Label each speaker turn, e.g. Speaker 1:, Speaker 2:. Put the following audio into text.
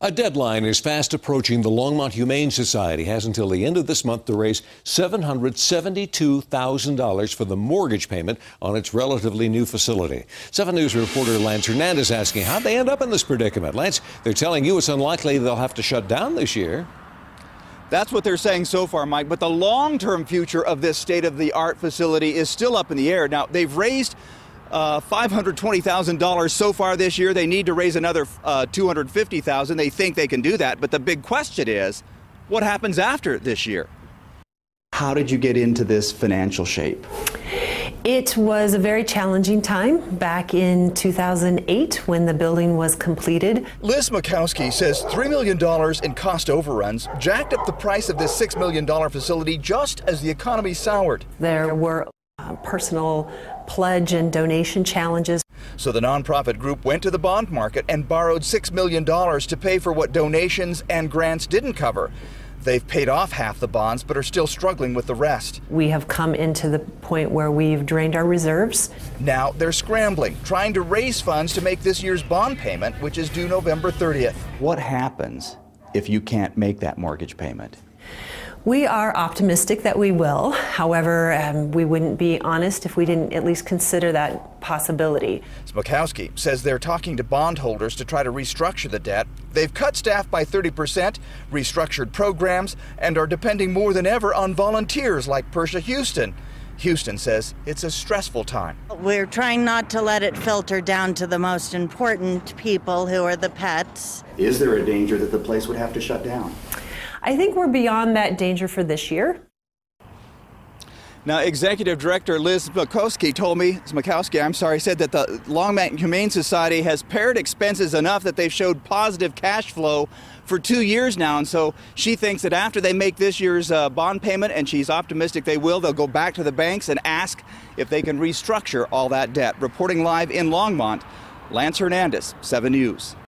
Speaker 1: A deadline is fast approaching. The Longmont Humane Society has until the end of this month to raise $772,000 for the mortgage payment on its relatively new facility. 7 News reporter Lance Hernandez asking how'd they end up in this predicament. Lance, they're telling you it's unlikely they'll have to shut down this year.
Speaker 2: That's what they're saying so far, Mike, but the long-term future of this state-of-the-art facility is still up in the air. Now, they've raised $520,000 so far this year. They need to raise another $250,000. They think they can do that, but the big question is, what happens after this year? How did you get into this financial shape?
Speaker 3: It was a very challenging time back in 2008 when the building was completed.
Speaker 2: Liz Makowski says $3 million in cost overruns jacked up the price of this $6 million facility just as the economy soured.
Speaker 3: There were personal pledge and donation challenges.
Speaker 2: So the nonprofit group went to the bond market and borrowed $6 million to pay for what donations and grants didn't cover. They've paid off half the bonds, but are still struggling with the rest.
Speaker 3: We have come into the point where we've drained our reserves.
Speaker 2: Now they're scrambling, trying to raise funds to make this year's bond payment, which is due November 30th. What happens if you can't make that mortgage payment?
Speaker 3: We are optimistic that we will. However, we wouldn't be honest if we didn't at least consider that possibility.
Speaker 2: Smokowski says they're talking to bondholders to try to restructure the debt. They've cut staff by 30%, restructured programs, and are depending more than ever on volunteers like Persia Houston. Houston says it's a stressful time.
Speaker 4: We're trying not to let it filter down to the most important people who are the pets.
Speaker 2: Is there a danger that the place would have to shut down?
Speaker 3: I think we're beyond that danger for this year.
Speaker 2: Now, Executive Director Liz Makowski said that the Longmont Humane Society has pared expenses enough that they've showed positive cash flow for 2 years now. And so she thinks that after they make this year's bond payment, and she's optimistic they'll go back to the banks and ask if they can restructure all that debt. Reporting live in Longmont, Lance Hernandez, 7 News.